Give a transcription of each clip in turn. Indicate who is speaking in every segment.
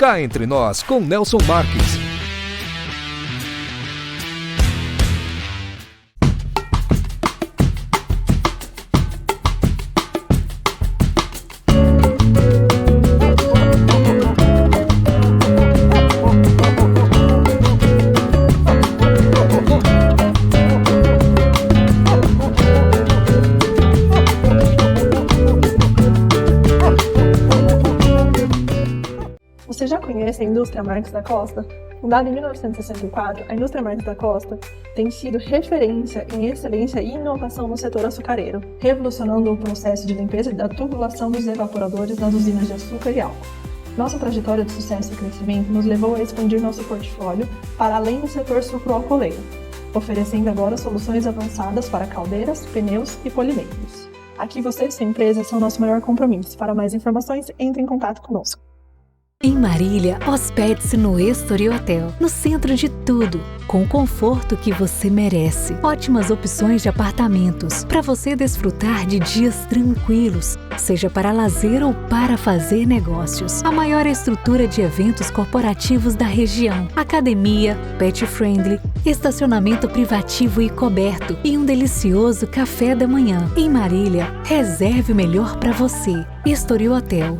Speaker 1: Cá Entre Nós, com Nelson Marques.
Speaker 2: Você já conhece a Indústria Marques da Costa? Fundada em 1964, a Indústria Marques da Costa tem sido referência em excelência e inovação no setor açucareiro, revolucionando o processo de limpeza da tubulação dos evaporadores das usinas de açúcar e álcool. Nossa trajetória de sucesso e crescimento nos levou a expandir nosso portfólio para além do setor sucroalcooleiro, oferecendo agora soluções avançadas para caldeiras, pneus e polimeiros. Aqui você e sua empresa são nosso maior compromisso. Para mais informações, entre em contato conosco.
Speaker 3: Em Marília, hospede-se no Estoril Hotel, no centro de tudo, com o conforto que você merece. Ótimas opções de apartamentos, para você desfrutar de dias tranquilos, seja para lazer ou para fazer negócios. A maior estrutura de eventos corporativos da região, academia, pet friendly, estacionamento privativo e coberto e um delicioso café da manhã. Em Marília, reserve o melhor para você. Estoril Hotel.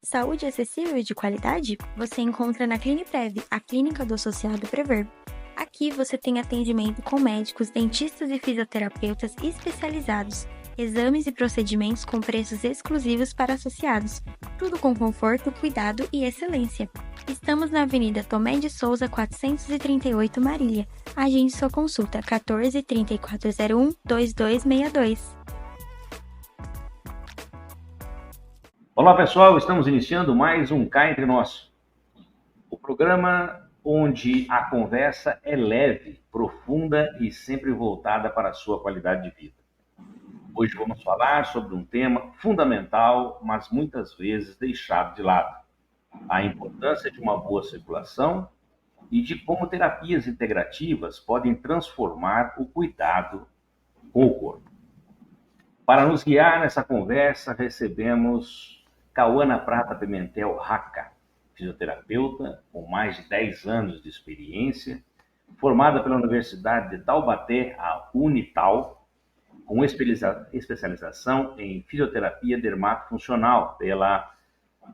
Speaker 4: Saúde acessível e de qualidade? Você encontra na Cliniprev, a clínica do associado Prever. Aqui você tem atendimento com médicos, dentistas e fisioterapeutas especializados, exames e procedimentos com preços exclusivos para associados, tudo com conforto, cuidado e excelência. Estamos na Avenida Tomé de Souza, 438 Marília. Agende sua consulta 14 3401 2262.
Speaker 5: Olá pessoal, estamos iniciando mais um Cá Entre Nós, o programa onde a conversa é leve, profunda e sempre voltada para a sua qualidade de vida. Hoje vamos falar sobre um tema fundamental, mas muitas vezes deixado de lado: a importância de uma boa circulação e de como terapias integrativas podem transformar o cuidado com o corpo. Para nos guiar nessa conversa, recebemos Cauana Prata Pimentel Raca, fisioterapeuta com mais de 10 anos de experiência, formada pela Universidade de Taubaté, a Unital, com especialização em fisioterapia dermatofuncional pela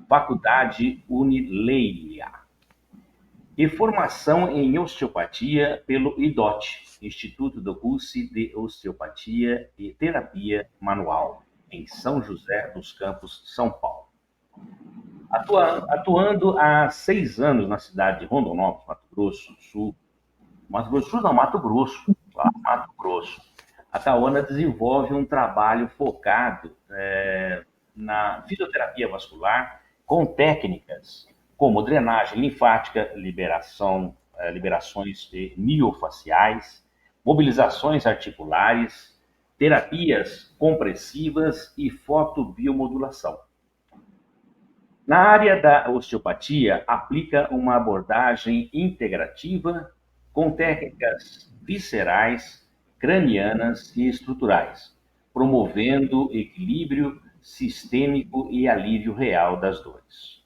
Speaker 5: Faculdade Unileia e formação em osteopatia pelo IDOT, Instituto do Curso de Osteopatia e Terapia Manual, em São José dos Campos, São Paulo. Atuando há 6 anos na cidade de Rondonópolis, Mato Grosso do Sul. Mato Grosso do Sul não, Mato Grosso. Lá, Mato Grosso. A Cauana desenvolve um trabalho focado na fisioterapia vascular com técnicas como drenagem linfática, liberações miofaciais, mobilizações articulares, terapias compressivas e fotobiomodulação. Na área da osteopatia, aplica uma abordagem integrativa com técnicas viscerais, cranianas e estruturais, promovendo equilíbrio sistêmico e alívio real das dores.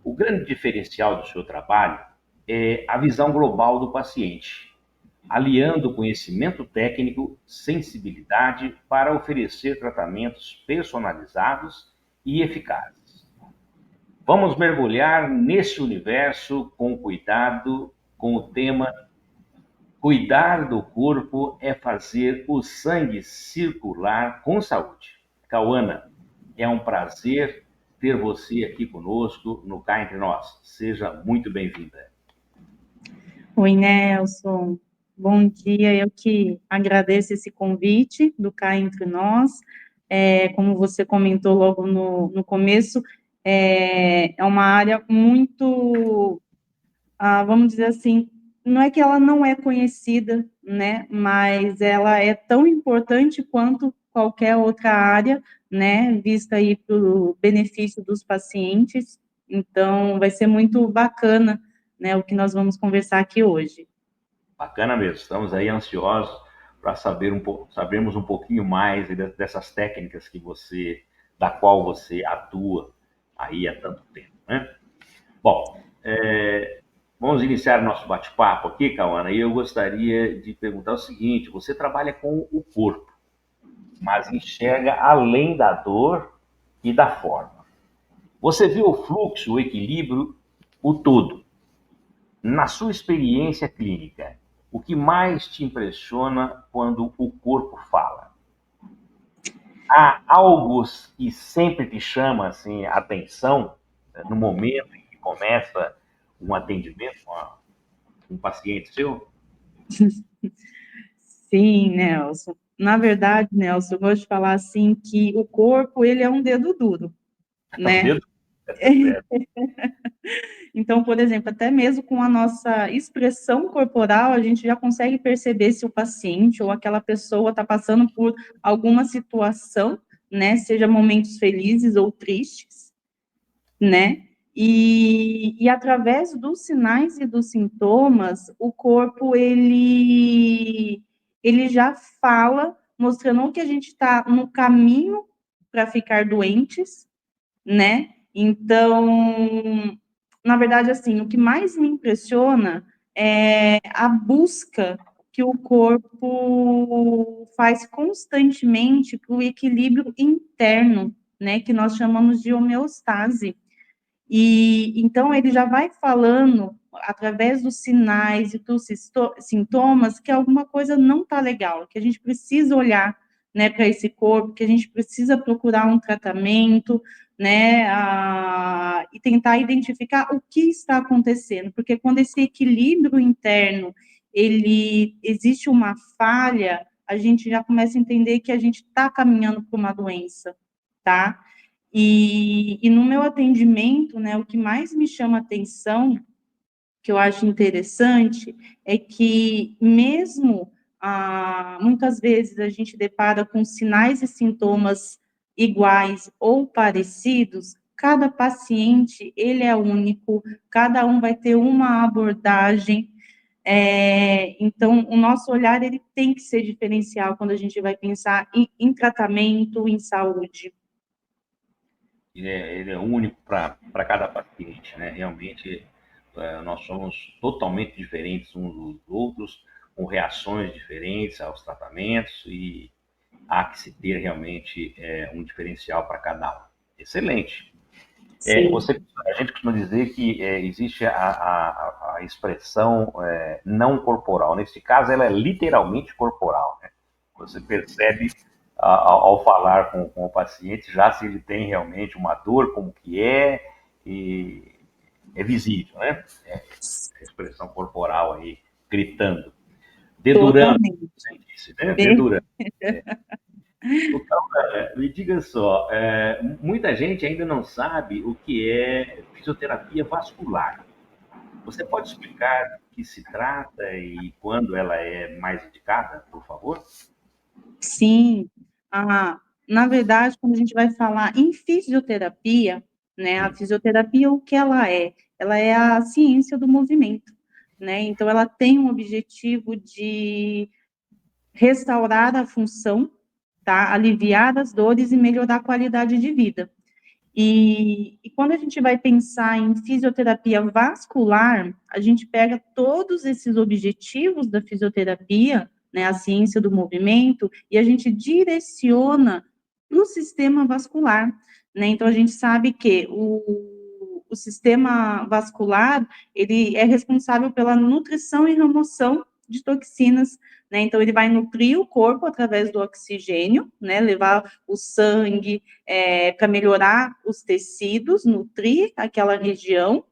Speaker 5: O grande diferencial do seu trabalho é a visão global do paciente, aliando conhecimento técnico, sensibilidade para oferecer tratamentos personalizados e eficazes. Vamos mergulhar nesse universo com cuidado, com o tema Cuidar do corpo é fazer o sangue circular com saúde. Cauana, é um prazer ter você aqui conosco no Cá Entre Nós. Seja muito bem-vinda.
Speaker 6: Oi, Nelson. Bom dia. Eu que agradeço esse convite do Cá Entre Nós. Como você comentou logo no começo, é uma área muito, vamos dizer assim, não é que ela não é conhecida, né, mas ela é tão importante quanto qualquer outra área, né, vista aí pelo benefício dos pacientes. Então, vai ser muito bacana, né, o que nós vamos conversar aqui hoje.
Speaker 5: Bacana mesmo, estamos aí ansiosos para sabermos um pouquinho mais dessas técnicas da qual você atua aí há tanto tempo, né? Bom, vamos iniciar nosso bate-papo aqui, Cauana, e eu gostaria de perguntar o seguinte: você trabalha com o corpo, mas enxerga além da dor e da forma. Você vê o fluxo, o equilíbrio, o todo. Na sua experiência clínica, o que mais te impressiona quando o corpo fala? Há algo que sempre te chama assim, a atenção no momento em que começa um atendimento com um paciente seu?
Speaker 6: Sim, Nelson. Na verdade, Nelson, eu gosto de falar assim que o corpo, ele é um dedo duro, né?
Speaker 5: Dedo?
Speaker 6: Então, por exemplo, até mesmo com a nossa expressão corporal, a gente já consegue perceber se o paciente ou aquela pessoa está passando por alguma situação, né? Seja momentos felizes ou tristes, né? E através dos sinais e dos sintomas, o corpo, ele já fala, mostrando que a gente está no caminho para ficar doentes, né? Então, na verdade, assim, o que mais me impressiona é a busca que o corpo faz constantemente para o equilíbrio interno, né? Que nós chamamos de homeostase. E então ele já vai falando através dos sinais e dos sintomas que alguma coisa não está legal, que a gente precisa olhar, né, para esse corpo, que a gente precisa procurar um tratamento, né, e tentar identificar o que está acontecendo, porque quando esse equilíbrio interno ele existe uma falha, a gente já começa a entender que a gente está caminhando para uma doença, tá? E no meu atendimento, né, o que mais me chama atenção, que eu acho interessante, é que mesmo muitas vezes a gente depara com sinais e sintomas iguais ou parecidos, cada paciente, ele é único, cada um vai ter uma abordagem, então o nosso olhar, ele tem que ser diferencial quando a gente vai pensar em tratamento, em saúde.
Speaker 5: Ele é único para cada paciente, né? Realmente, nós somos totalmente diferentes uns dos outros, com reações diferentes aos tratamentos, e há que se ter realmente um diferencial para cada um. Excelente. A gente costuma dizer que existe a expressão não corporal. Nesse caso, ela é literalmente corporal, né? Você percebe ao falar com o paciente, já se ele tem realmente uma dor, como que e é visível, né? A expressão corporal aí, gritando. Dedurando, você disse, né? Dedurando. Então, me diga só, muita gente ainda não sabe o que é fisioterapia vascular. Você pode explicar do que se trata e quando ela é mais indicada, por favor?
Speaker 6: Sim. Na verdade, quando a gente vai falar em fisioterapia, né? A fisioterapia, o que ela é? Ela é a ciência do movimento, né? Então, ela tem um objetivo de restaurar a função, tá? Aliviar as dores e melhorar a qualidade de vida. E quando a gente vai pensar em fisioterapia vascular, a gente pega todos esses objetivos da fisioterapia, né, a ciência do movimento, e a gente direciona para o sistema vascular, né? Então, a gente sabe que o sistema vascular, ele é responsável pela nutrição e remoção de toxinas, né? Então, ele vai nutrir o corpo através do oxigênio, né? Levar o sangue, para melhorar os tecidos, nutrir aquela região,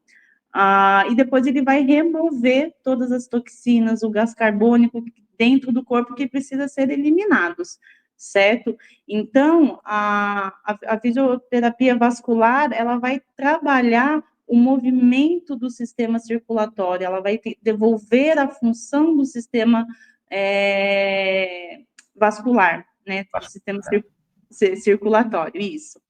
Speaker 6: e depois ele vai remover todas as toxinas, o gás carbônico dentro do corpo que precisa ser eliminados, certo? Então, a fisioterapia vascular, ela vai trabalhar o movimento do sistema circulatório, ela vai devolver a função do sistema vascular, né, do sistema circulatório, isso.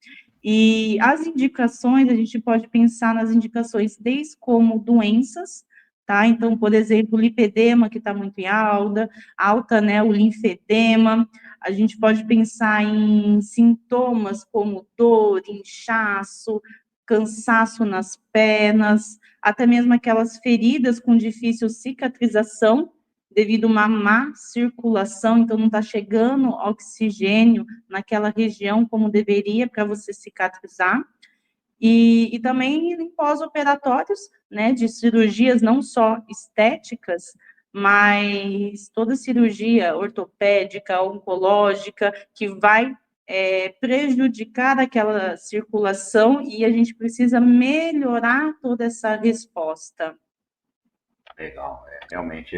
Speaker 6: E as indicações, a gente pode pensar nas indicações desde como doenças, tá? Então, por exemplo, o lipedema, que está muito em alta, né, o linfedema. A gente pode pensar em sintomas como dor, inchaço, cansaço nas pernas, até mesmo aquelas feridas com difícil cicatrização, devido a uma má circulação, então não está chegando oxigênio naquela região como deveria para você cicatrizar. E também em pós-operatórios, né, de cirurgias não só estéticas, mas toda cirurgia ortopédica, oncológica, que vai prejudicar aquela circulação e a gente precisa melhorar toda essa resposta.
Speaker 5: Legal, realmente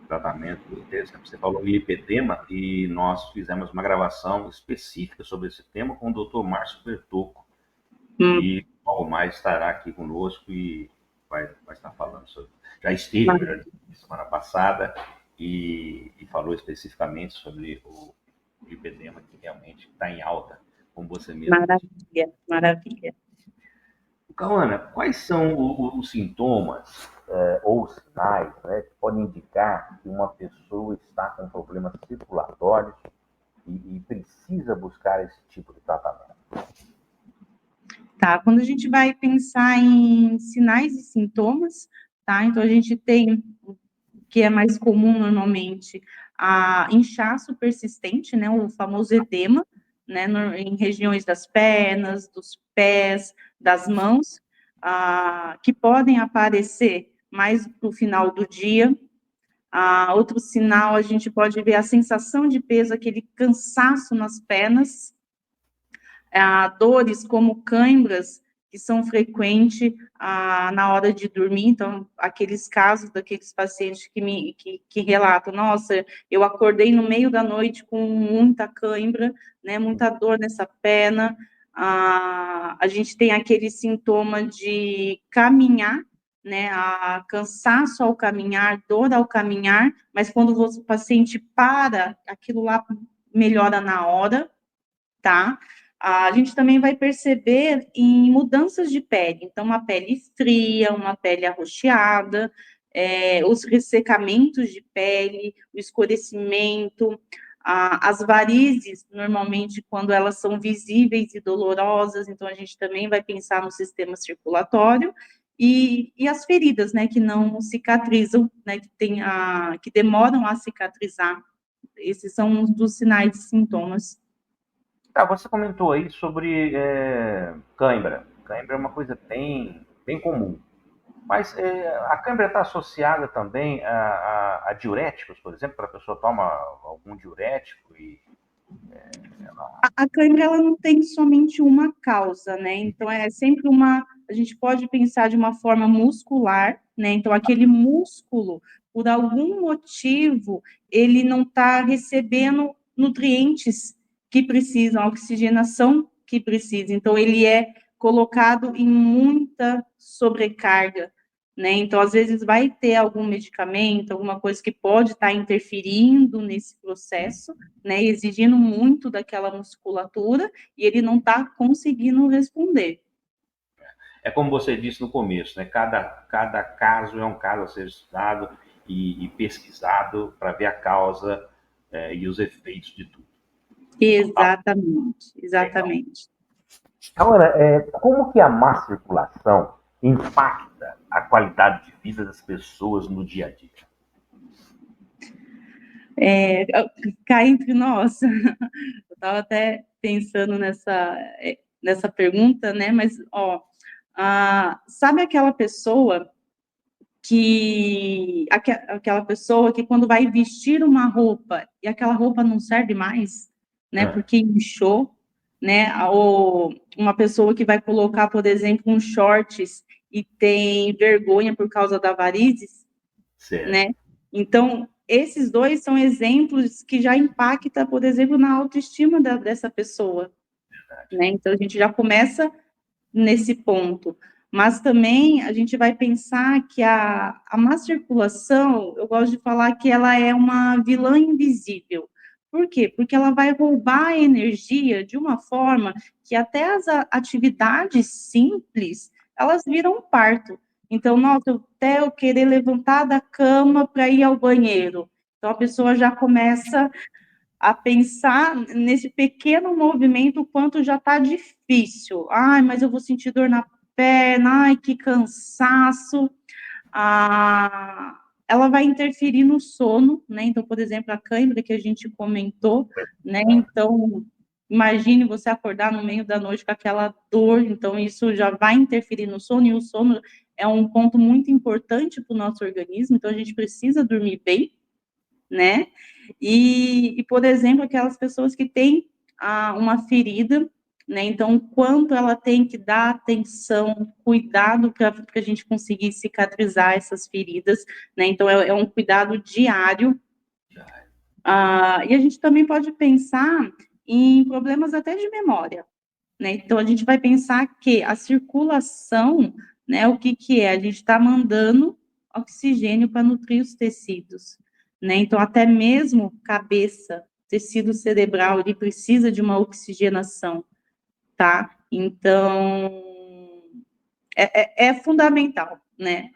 Speaker 5: tratamento interessante. Você falou lipedema e nós fizemos uma gravação específica sobre esse tema com o Dr. Márcio Bertocco, e logo mais estará aqui conosco e vai estar falando sobre. Já esteve, melhor dizendo, semana passada e falou especificamente sobre o lipedema, que realmente está em alta, como você mesmo disse.
Speaker 6: Maravilha.
Speaker 5: Cauana, quais são os sintomas ou sinais, né, que podem indicar que uma pessoa está com problemas circulatórios e precisa buscar esse tipo de tratamento?
Speaker 6: Tá, quando a gente vai pensar em sinais e sintomas, tá, então a gente tem, que é mais comum normalmente, a inchaço persistente, né, o famoso edema, né, em regiões das pernas, dos pés, das mãos, que podem aparecer mais no final do dia. Outro sinal, a gente pode ver a sensação de peso, aquele cansaço nas pernas, dores como câimbras, que são frequentes na hora de dormir. Então, aqueles casos daqueles pacientes que relatam, nossa, eu acordei no meio da noite com muita cãibra, né, muita dor nessa perna. A gente tem aquele sintoma de caminhar, né, cansaço ao caminhar, dor ao caminhar, mas quando o paciente para, aquilo lá melhora na hora, tá? A gente também vai perceber em mudanças de pele, então uma pele fria, uma pele arroxeada, os ressecamentos de pele, o escurecimento, as varizes, normalmente, quando elas são visíveis e dolorosas, então a gente também vai pensar no sistema circulatório, e as feridas, né, que não cicatrizam, né, que demoram a cicatrizar. Esses são um dos sinais e sintomas.
Speaker 5: Você comentou aí sobre cãibra. Cãibra é uma coisa bem comum. Mas a cãibra está associada também a diuréticos, por exemplo, para a pessoa toma algum diurético e...
Speaker 6: A cãibra, ela não tem somente uma causa, né? Então, é sempre a gente pode pensar de uma forma muscular, né? Então, aquele músculo, por algum motivo, ele não está recebendo nutrientes que precisam, a oxigenação que precisa. Então, ele é colocado em muita sobrecarga, né? Então, às vezes, vai ter algum medicamento, alguma coisa que pode estar interferindo nesse processo, né? Exigindo muito daquela musculatura, e ele não está conseguindo responder.
Speaker 5: é como você disse no começo, né? Cada caso é um caso a ser estudado e pesquisado para ver a causa e os efeitos de tudo.
Speaker 6: Exatamente,
Speaker 5: Legal.
Speaker 6: exatamente.
Speaker 5: Agora, como que a má circulação impacta a qualidade de vida das pessoas no dia a dia?
Speaker 6: Cá entre nós, eu estava até pensando nessa pergunta, né? Mas, ó, sabe aquela pessoa aquela pessoa que quando vai vestir uma roupa e aquela roupa não serve mais, né? Porque inchou, né? Ou uma pessoa que vai colocar, por exemplo, um shorts e tem vergonha por causa da varizes,
Speaker 5: Certo.
Speaker 6: né? Então, esses dois são exemplos que já impactam, por exemplo, na autoestima dessa pessoa, né? Então, a gente já começa nesse ponto. Mas também a gente vai pensar que a má circulação, eu gosto de falar que ela é uma vilã invisível. Por quê? Porque ela vai roubar a energia de uma forma que até as atividades simples, elas viram parto. Então, nossa, até eu querer levantar da cama para ir ao banheiro. Então, a pessoa já começa a pensar nesse pequeno movimento, o quanto já está difícil. Ai, mas eu vou sentir dor na perna, ai, que cansaço. Ela vai interferir no sono, né? Então, por exemplo, a cãibra que a gente comentou, né? Então, imagine você acordar no meio da noite com aquela dor, então isso já vai interferir no sono, e o sono é um ponto muito importante para o nosso organismo, então a gente precisa dormir bem, né? E, por exemplo, aquelas pessoas que têm uma ferida, né? Então, quanto ela tem que dar atenção, cuidado para a gente conseguir cicatrizar essas feridas, né? Então, é um cuidado diário. E a gente também pode pensar em problemas até de memória, né? Então, a gente vai pensar que a circulação, né? O que é? A gente está mandando oxigênio para nutrir os tecidos, né? Então, até mesmo cabeça, tecido cerebral, ele precisa de uma oxigenação, tá? Então, é fundamental, né?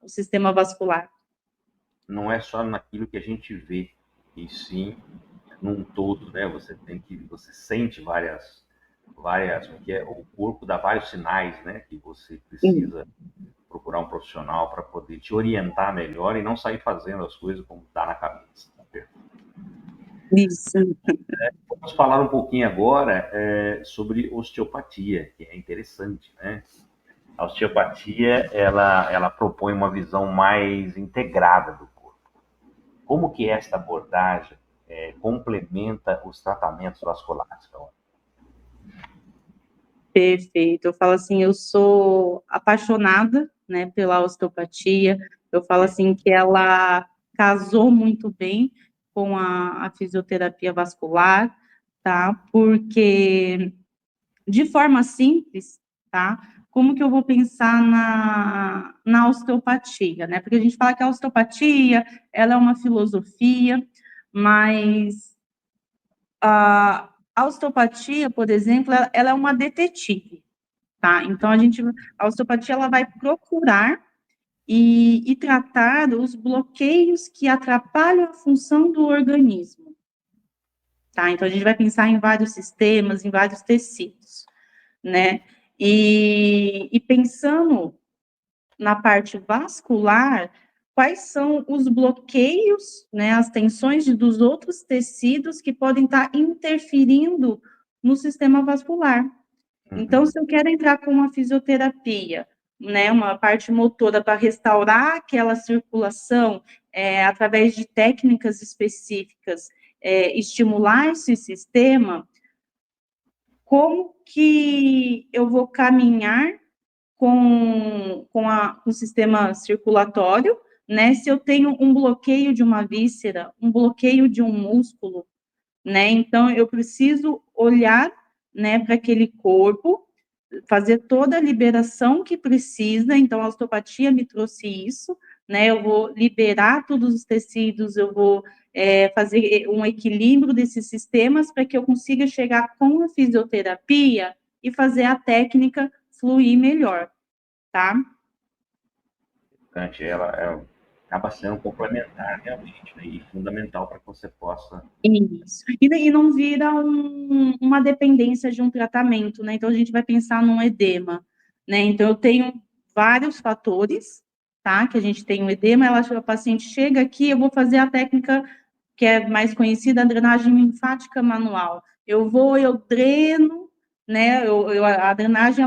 Speaker 6: O sistema vascular.
Speaker 5: Não é só naquilo que a gente vê, e sim num todo, né? Você sente porque o corpo dá vários sinais, né? Que você precisa procurar um profissional para poder te orientar melhor e não sair fazendo as coisas como está na cabeça.
Speaker 6: Isso.
Speaker 5: Vamos falar um pouquinho agora sobre osteopatia, que é interessante, né? A osteopatia, ela propõe uma visão mais integrada do corpo. Como que esta abordagem complementa os tratamentos vasculares, Carol?
Speaker 6: Perfeito. Eu falo assim, eu sou apaixonada, né, pela osteopatia. Eu falo assim que ela casou muito bem com a fisioterapia vascular, tá? Porque de forma simples, tá? Como que eu vou pensar na osteopatia, né? Porque a gente fala que a osteopatia, ela é uma filosofia, mas a osteopatia, por exemplo, ela é uma detetive, tá? Então, a osteopatia, ela vai procurar e tratar os bloqueios que atrapalham a função do organismo, tá? Então, a gente vai pensar em vários sistemas, em vários tecidos, né? E pensando na parte vascular, quais são os bloqueios, né, as tensões dos outros tecidos que podem estar interferindo no sistema vascular. Então, se eu quero entrar com uma fisioterapia, né, uma parte motora para restaurar aquela circulação, através de técnicas específicas, estimular esse sistema, como que eu vou caminhar com o sistema circulatório, né? Se eu tenho um bloqueio de uma víscera, um bloqueio de um músculo, né? Então, eu preciso olhar, né, para aquele corpo, fazer toda a liberação que precisa. Então, a osteopatia me trouxe isso, né? Eu vou liberar todos os tecidos, eu vou fazer um equilíbrio desses sistemas para que eu consiga chegar com a fisioterapia e fazer a técnica fluir melhor. tá?
Speaker 5: Ela acaba sendo complementar realmente, né, e fundamental para que você possa...
Speaker 6: Isso. E não vira uma dependência de um tratamento, né? Então, a gente vai pensar num edema, né? Então, eu tenho vários fatores, tá? Que a gente tem um edema, a paciente chega aqui, eu vou fazer a técnica que é mais conhecida, a drenagem linfática manual. Eu dreno, né? A drenagem,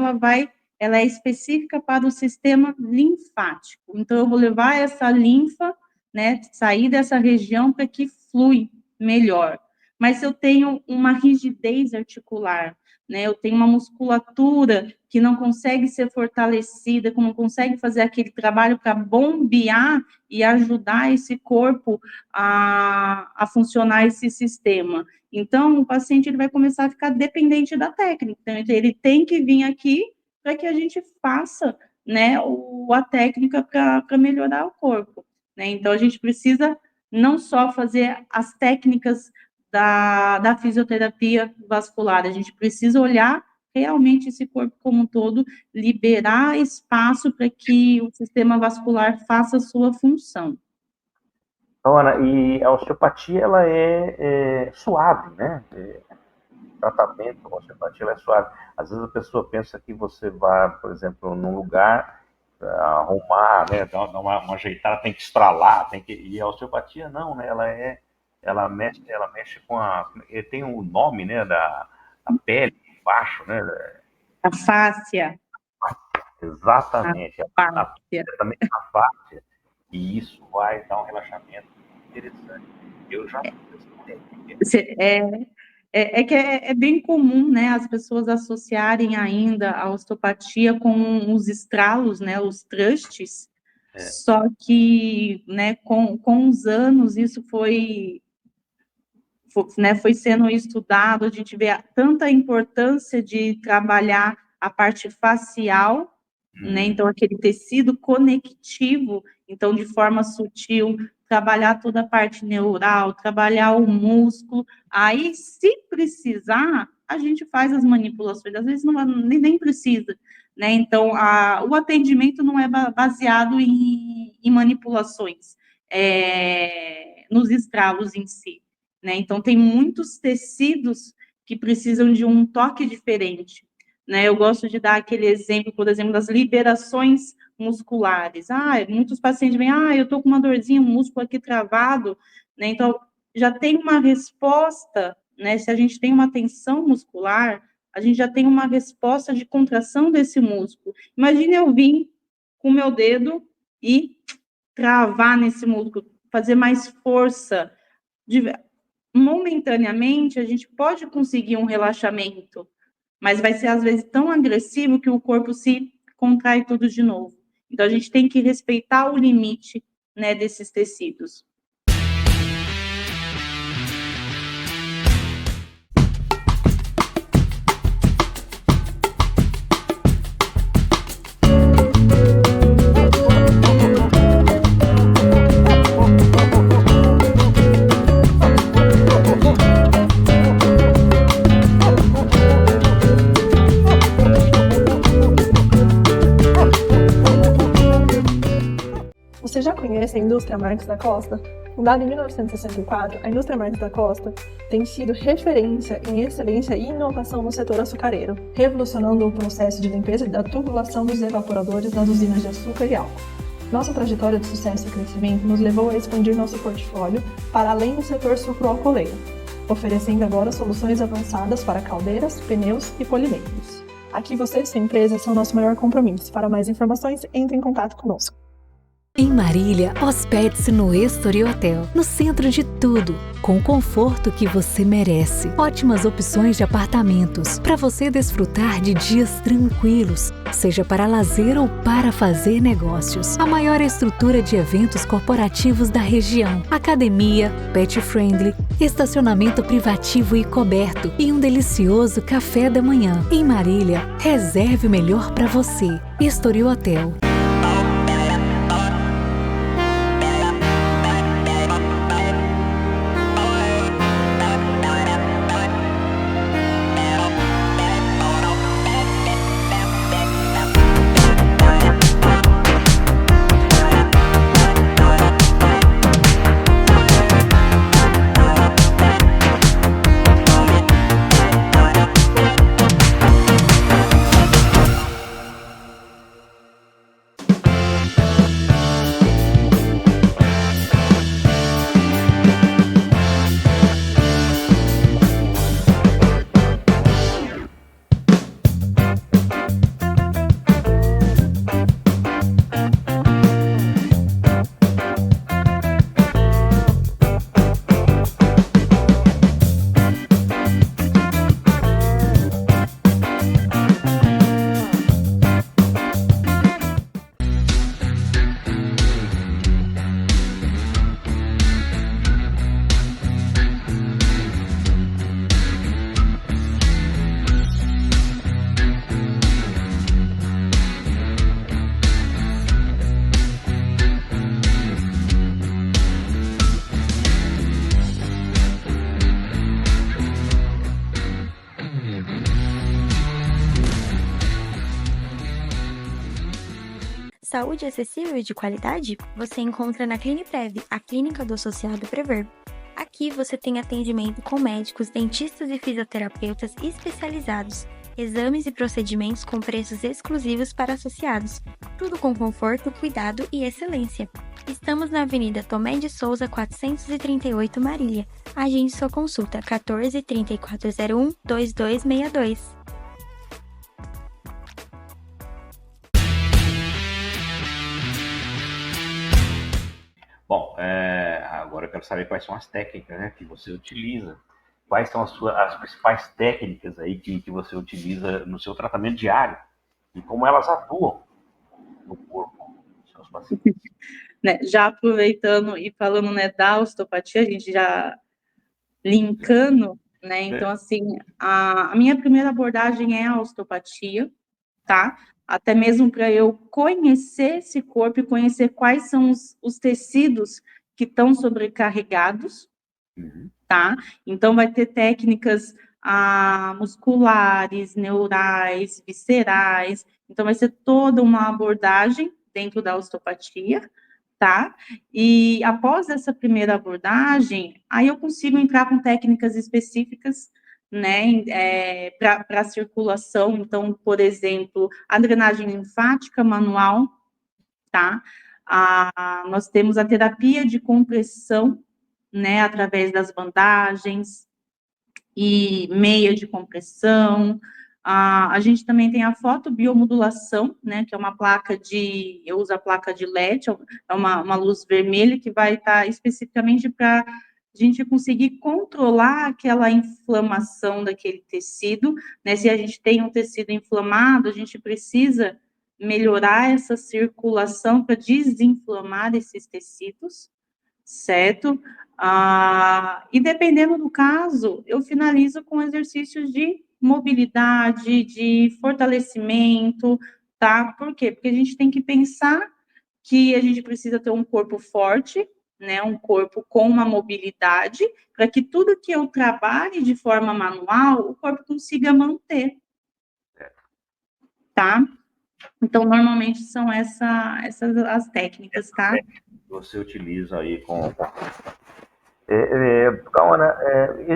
Speaker 6: ela é específica para o sistema linfático. Então, eu vou levar essa linfa, né? Sair dessa região para que flui melhor. Mas se eu tenho uma rigidez articular, né? Eu tenho uma musculatura que não consegue ser fortalecida, que não consegue fazer aquele trabalho para bombear e ajudar esse corpo a funcionar esse sistema. Então, o paciente ele vai começar a ficar dependente da técnica. Então, ele tem que vir aqui para que a gente faça, né, a técnica para melhorar o corpo, né? Então, a gente precisa não só fazer as técnicas da fisioterapia vascular, a gente precisa olhar realmente esse corpo como um todo, liberar espaço para que o sistema vascular faça a sua função.
Speaker 5: Então, Ana, e a osteopatia, ela é suave, né? O tratamento com a osteopatia, ela é suave. Às vezes a pessoa pensa que você vai, por exemplo, num lugar arrumar, né, dar uma ajeitada, tem que estralar, e a osteopatia não, né, ela mexe com tem um nome, né, da pele embaixo, né?
Speaker 6: A fáscia.
Speaker 5: Exatamente.
Speaker 6: Também
Speaker 5: a fáscia, e isso vai dar um relaxamento interessante. Eu já
Speaker 6: é bem comum, né, as pessoas associarem ainda a osteopatia com os estralos, né, os trustes, só que, né, com os anos isso foi sendo estudado, a gente vê tanta importância de trabalhar a parte facial, né, então aquele tecido conectivo, então de forma sutil, trabalhar toda a parte neural, trabalhar o músculo, aí se precisar, a gente faz as manipulações, às vezes nem precisa, né, então o atendimento não é baseado em manipulações, nos estralos em si, né, então tem muitos tecidos que precisam de um toque diferente, né, eu gosto de dar aquele exemplo, por exemplo, das liberações musculares. Muitos pacientes vêm, eu estou com uma dorzinha, um músculo aqui travado, né? Então, já tem uma resposta, né? Se a gente tem uma tensão muscular, a gente já tem uma resposta de contração desse músculo. Imagine eu vir com o meu dedo e travar nesse músculo, fazer mais força. Momentaneamente, a gente pode conseguir um relaxamento, mas vai ser, às vezes, tão agressivo que o corpo se contrai tudo de novo. Então, a gente tem que respeitar o limite, né, desses tecidos.
Speaker 2: Você já conhece a indústria Marques da Costa? Fundada em 1964, a indústria Marques da Costa tem sido referência em excelência e inovação no setor açucareiro, revolucionando o processo de limpeza da tubulação dos evaporadores das usinas de açúcar e álcool. Nossa trajetória de sucesso e crescimento nos levou a expandir nosso portfólio para além do setor sucroalcooleiro, oferecendo agora soluções avançadas para caldeiras, pneus e polimetros. Aqui você e sua empresa são nosso maior compromisso. Para mais informações, entre em contato conosco.
Speaker 3: Em Marília, hospede-se no Estoril Hotel, no centro de tudo, com o conforto que você merece. Ótimas opções de apartamentos, para você desfrutar de dias tranquilos, seja para lazer ou para fazer negócios. A maior estrutura de eventos corporativos da região, academia, pet friendly, estacionamento privativo e coberto e um delicioso café da manhã. Em Marília, reserve o melhor para você. Estoril Hotel.
Speaker 4: Saúde acessível e de qualidade? Você encontra na Cliniprev, a clínica do associado Prever. Aqui você tem atendimento com médicos, dentistas e fisioterapeutas especializados, exames e procedimentos com preços exclusivos para associados, tudo com conforto, cuidado e excelência. Estamos na Avenida Tomé de Souza, 438 Marília. Agende sua consulta 14 3401 2262.
Speaker 5: Bom, agora eu quero saber quais são as técnicas, né, que você utiliza. Quais são as principais técnicas aí que você utiliza no seu tratamento diário e como elas atuam no corpo dos seus pacientes.
Speaker 6: Né, já aproveitando e falando, né, da osteopatia, a gente já linkando, né, então, assim, a minha primeira abordagem é a osteopatia, tá? Até mesmo para eu conhecer esse corpo e conhecer quais são os tecidos que estão sobrecarregados, tá? Então, vai ter técnicas musculares, neurais, viscerais, então vai ser toda uma abordagem dentro da osteopatia, tá? E após essa primeira abordagem, aí eu consigo entrar com técnicas específicas, né, para circulação. Então, por exemplo, a drenagem linfática manual, tá? Nós temos a terapia de compressão, né, através das bandagens e meia de compressão. A gente também tem a fotobiomodulação, né, que é uma placa eu uso a placa de LED, é uma luz vermelha que vai estar especificamente para a gente conseguir controlar aquela inflamação daquele tecido, né, se a gente tem um tecido inflamado, a gente precisa melhorar essa circulação para desinflamar esses tecidos, certo? E dependendo do caso, eu finalizo com exercícios de mobilidade, de fortalecimento, tá? Por quê? Porque a gente tem que pensar que a gente precisa ter um corpo forte, né? Um corpo com uma mobilidade, para que tudo que eu trabalhe de forma manual, o corpo consiga manter, tá? Então, normalmente são essas as técnicas, tá?
Speaker 5: Você utiliza aí com... Cauana,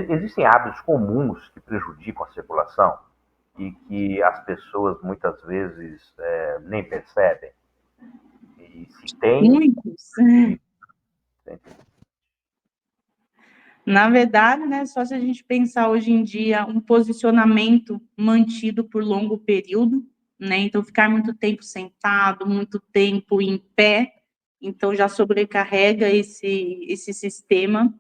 Speaker 5: existem hábitos comuns que prejudicam a circulação e que as pessoas muitas vezes nem percebem? E se tem...
Speaker 6: Muitos. Na verdade, né, só se a gente pensar hoje em dia um posicionamento mantido por longo período, né, então ficar muito tempo sentado, muito tempo em pé, então já sobrecarrega esse sistema,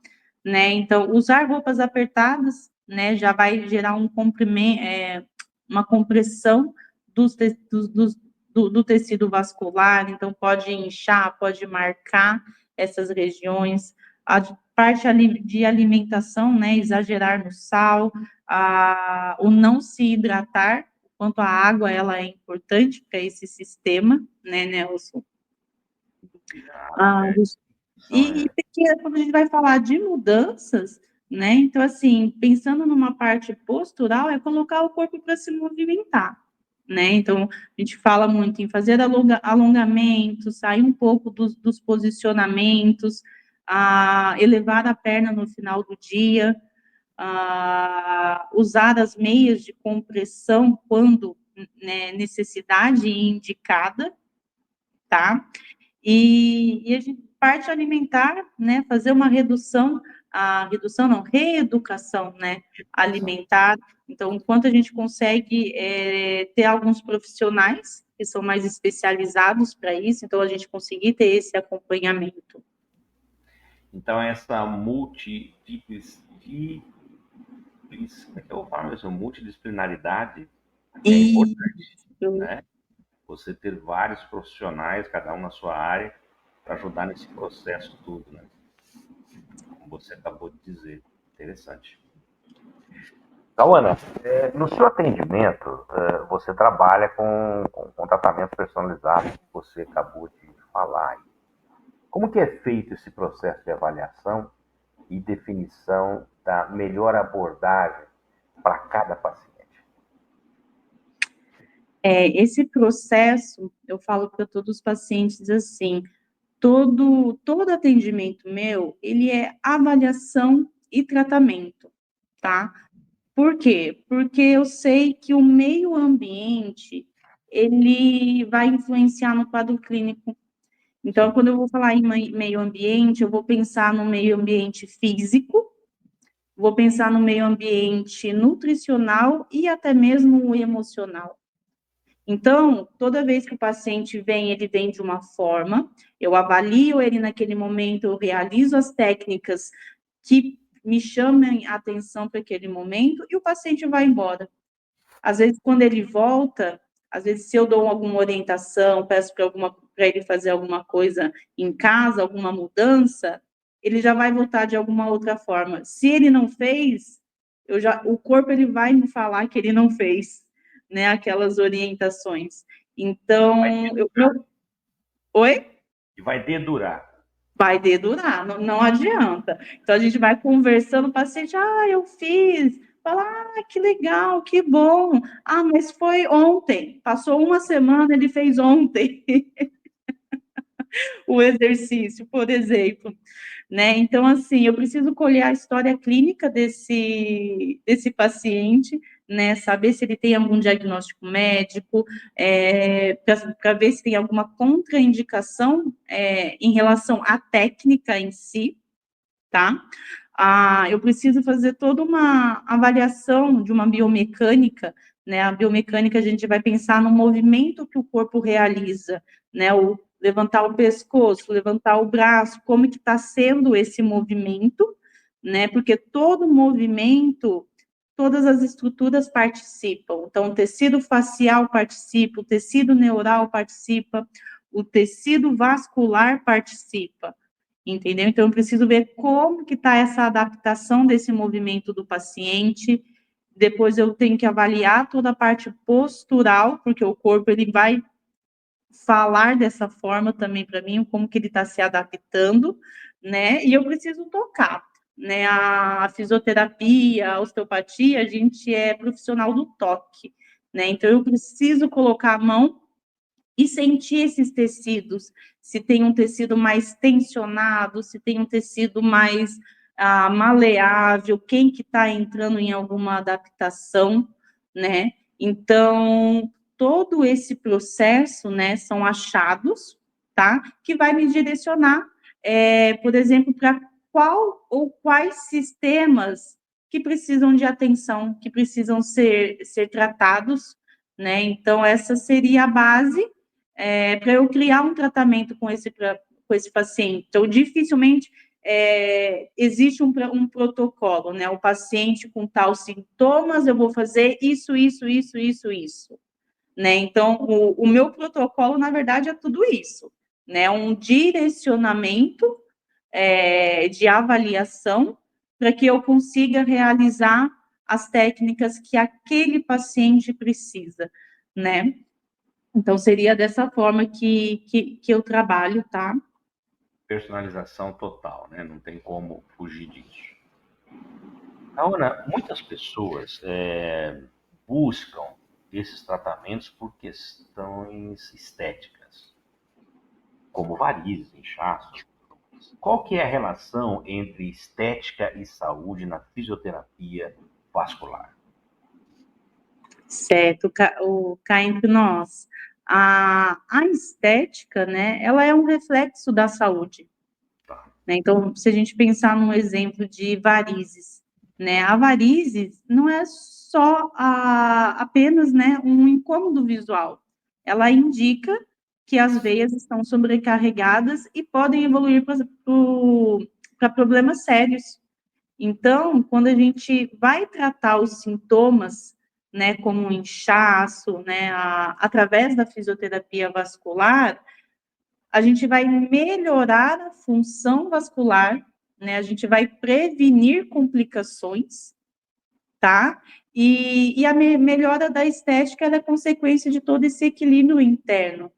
Speaker 6: né, então usar roupas apertadas, né, já vai gerar um comprimento, uma compressão do tecido vascular, então pode inchar, pode marcar essas regiões. A parte de alimentação, né, exagerar no sal, o não se hidratar, quanto a água ela é importante para esse sistema, né, Nelson? E porque quando a gente vai falar de mudanças, né, então, assim, pensando numa parte postural, é colocar o corpo para se movimentar, né, então, a gente fala muito em fazer alongamento, sair um pouco dos posicionamentos, elevar a perna no final do dia, usar as meias de compressão quando, né, necessidade indicada, tá? E a gente parte alimentar, né, fazer uma reeducação, né, alimentar. Então, enquanto a gente consegue ter alguns profissionais que são mais especializados para isso, então a gente conseguir ter esse acompanhamento.
Speaker 5: Então, essa multidisciplinaridade é importante, né? Você ter vários profissionais, cada um na sua área, para ajudar nesse processo todo, né? Como você acabou de dizer. Interessante. Cauana, no seu atendimento, você trabalha com tratamento personalizado, que você acabou de falar. Como que é feito esse processo de avaliação e definição da melhor abordagem para cada paciente?
Speaker 6: Esse processo, eu falo para todos os pacientes assim, todo atendimento meu, ele é avaliação e tratamento, tá? Por quê? Porque eu sei que o meio ambiente, ele vai influenciar no quadro clínico. Então, quando eu vou falar em meio ambiente, eu vou pensar no meio ambiente físico, vou pensar no meio ambiente nutricional e até mesmo o emocional. Então, toda vez que o paciente vem, ele vem de uma forma, eu avalio ele naquele momento, eu realizo as técnicas que me chamem a atenção para aquele momento e o paciente vai embora. Às vezes, quando ele volta, às vezes, se eu dou alguma orientação, peço para ele fazer alguma coisa em casa, alguma mudança, ele já vai voltar de alguma outra forma. Se ele não fez, o corpo ele vai me falar que ele não fez, né, aquelas orientações. Então, Oi?
Speaker 5: E vai dedurar.
Speaker 6: Vai dedurar, não adianta. Então, a gente vai conversando, o paciente, eu fiz. Fala, que legal, que bom. Mas foi ontem. Passou uma semana, ele fez ontem o exercício, por exemplo. Né? Então, assim, eu preciso colher a história clínica desse paciente, né? Saber se ele tem algum diagnóstico médico, para ver se tem alguma contraindicação em relação à técnica em si, tá? Eu preciso fazer toda uma avaliação de uma biomecânica, né? A biomecânica, a gente vai pensar no movimento que o corpo realiza, né? O levantar o pescoço, levantar o braço, como que está sendo esse movimento, né? Porque todo movimento, todas as estruturas participam. Então, o tecido facial participa, o tecido neural participa, o tecido vascular participa. Entendeu? Então, eu preciso ver como que está essa adaptação desse movimento do paciente. Depois, eu tenho que avaliar toda a parte postural, porque o corpo, ele vai falar dessa forma também para mim, como que ele está se adaptando, né? E eu preciso tocar, né? A fisioterapia, a osteopatia, a gente é profissional do toque, né? Então, eu preciso colocar a mão e sentir esses tecidos, se tem um tecido mais tensionado, se tem um tecido mais maleável, quem que está entrando em alguma adaptação, né? Então, todo esse processo, né, são achados, tá? Que vai me direcionar, por exemplo, para qual ou quais sistemas que precisam de atenção, que precisam ser tratados, né? Então, essa seria a base para eu criar um tratamento com esse paciente. Então, dificilmente existe um protocolo, né? O paciente com tal sintomas, eu vou fazer isso, né? Então, o meu protocolo, na verdade, é tudo isso, né? Um direcionamento de avaliação para que eu consiga realizar as técnicas que aquele paciente precisa, né? Então, seria dessa forma que eu trabalho, tá?
Speaker 5: Personalização total, né? Não tem como fugir disso. Ana, muitas pessoas buscam esses tratamentos por questões estéticas, como varizes, inchaços. Qual que é a relação entre estética e saúde na fisioterapia vascular?
Speaker 6: Certo, cá entre nós. A estética, né, ela é um reflexo da saúde. Né? Então, se a gente pensar num exemplo de varizes, né, a varizes não é só apenas, né, um incômodo visual. Ela indica que as veias estão sobrecarregadas e podem evoluir para problemas sérios. Então, quando a gente vai tratar os sintomas, né, como um inchaço, né, através da fisioterapia vascular, a gente vai melhorar a função vascular, né, a gente vai prevenir complicações, tá? E a melhora da estética é consequência de todo esse equilíbrio interno,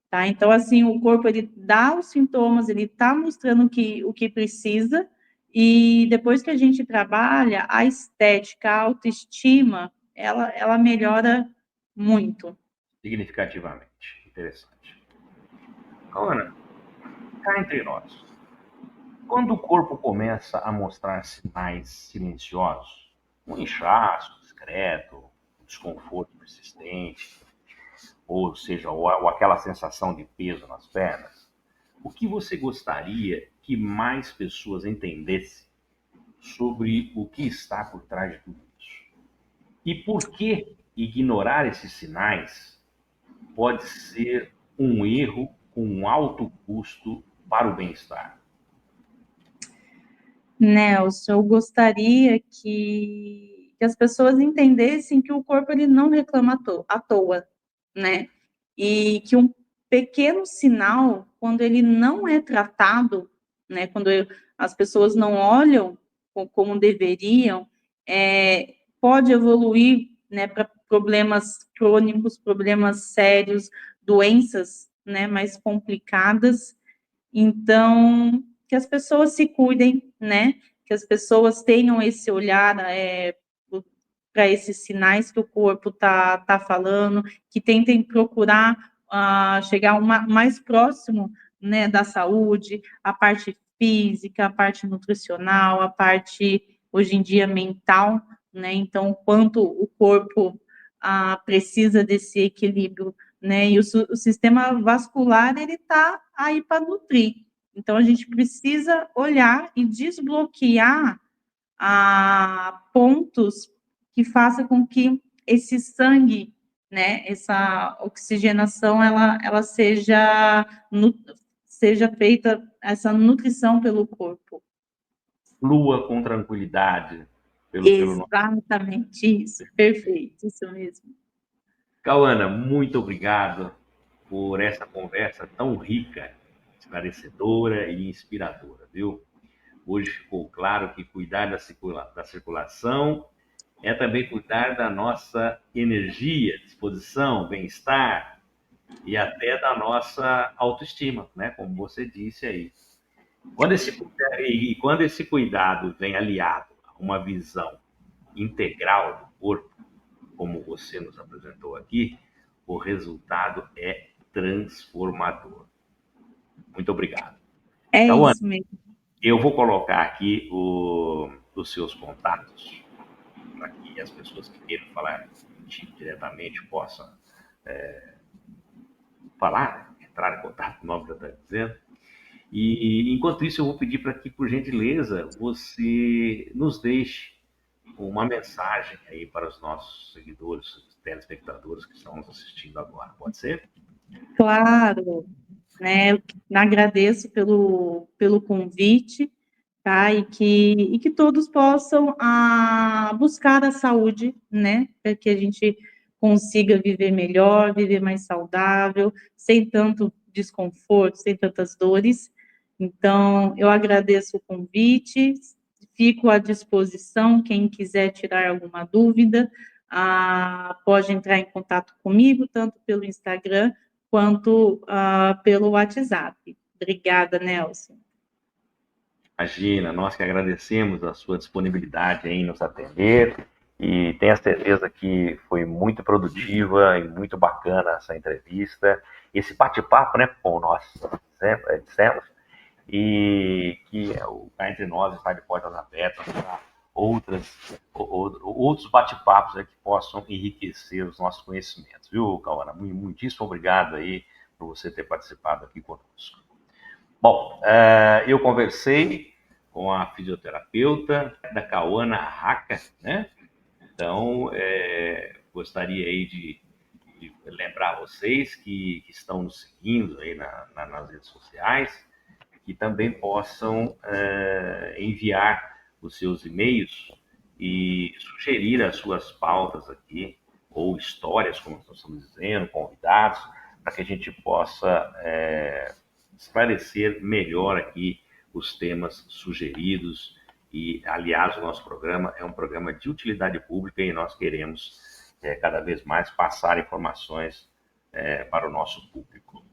Speaker 6: tá? Então, assim, o corpo, ele dá os sintomas, ele está mostrando o que precisa, e depois que a gente trabalha, a estética, a autoestima, ela melhora muito,
Speaker 5: significativamente. Interessante. Ana, cá entre nós, quando o corpo começa a mostrar sinais silenciosos, um inchaço discreto, um desconforto persistente, ou seja, ou aquela sensação de peso nas pernas, o que você gostaria que mais pessoas entendessem sobre o que está por trás de tudo isso? E por que ignorar esses sinais pode ser um erro com um alto custo para o bem-estar?
Speaker 6: Nelson, eu gostaria que as pessoas entendessem que o corpo ele não reclama à toa, né? E que um pequeno sinal, quando ele não é tratado, né? Quando as pessoas não olham como deveriam, pode evoluir, né? Para problemas crônicos, problemas sérios, doenças, né? Mais complicadas. Então, que as pessoas se cuidem, né? Que as pessoas tenham esse olhar para esses sinais que o corpo tá falando, que tentem procurar chegar mais próximo, né, da saúde, a parte física, a parte nutricional, a parte, hoje em dia, mental, né? Então, quanto o corpo precisa desse equilíbrio, né? E o sistema vascular, ele está aí para nutrir. Então, a gente precisa olhar e desbloquear pontos que façam com que esse sangue, né, essa oxigenação, ela seja feita, essa nutrição pelo corpo.
Speaker 5: Flua com tranquilidade pelo nosso...
Speaker 6: Exatamente isso, perfeito, isso mesmo.
Speaker 5: Cauana, muito obrigado por essa conversa tão rica, esclarecedora e inspiradora, viu? Hoje ficou claro que cuidar da circulação é também cuidar da nossa energia, disposição, bem-estar e até da nossa autoestima, né? Como você disse aí. Quando esse cuidado vem aliado a uma visão integral do corpo, como você nos apresentou aqui, o resultado é transformador. Muito obrigado.
Speaker 6: Então, isso mesmo.
Speaker 5: Eu vou colocar aqui os seus contatos para que as pessoas que queiram falar diretamente possam falar, entrar em contato, como o nome já está dizendo. E, enquanto isso, eu vou pedir para que, por gentileza, você nos deixe uma mensagem aí para os nossos seguidores, telespectadores que estão nos assistindo agora. Pode ser?
Speaker 6: Claro, né? Eu agradeço pelo convite, tá? E que todos possam buscar a saúde, né? Para que a gente consiga viver melhor, viver mais saudável, sem tanto desconforto, sem tantas dores. Então, eu agradeço o convite, fico à disposição, quem quiser tirar alguma dúvida, pode entrar em contato comigo, tanto pelo Instagram quanto pelo WhatsApp. Obrigada, Nelson.
Speaker 5: Imagina, nós que agradecemos a sua disponibilidade em nos atender e tenho certeza que foi muito produtiva e muito bacana essa entrevista, esse bate-papo, né, como nós dissemos, e que cá entre nós está de portas abertas para outros bate-papos que possam enriquecer os nossos conhecimentos, viu, Cauana? Muitíssimo obrigado aí por você ter participado aqui conosco. Bom, eu conversei com a fisioterapeuta da Cauana Raca, né? Então, gostaria aí de lembrar vocês que estão nos seguindo aí nas redes sociais, que também possam enviar os seus e-mails e sugerir as suas pautas aqui, ou histórias, como nós estamos dizendo, convidados, para que a gente possa esclarecer melhor aqui os temas sugeridos. E, aliás, o nosso programa é um programa de utilidade pública e nós queremos cada vez mais passar informações para o nosso público.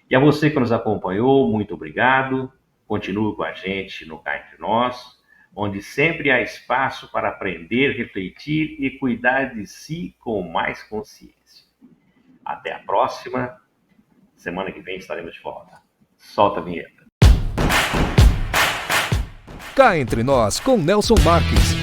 Speaker 5: E a você que nos acompanhou, muito obrigado. Continue com a gente no Cá Entre Nós, onde sempre há espaço para aprender, refletir e cuidar de si com mais consciência. Até a próxima. Semana que vem estaremos de volta. Solta a vinheta.
Speaker 1: Cá entre nós com Nelson Marques.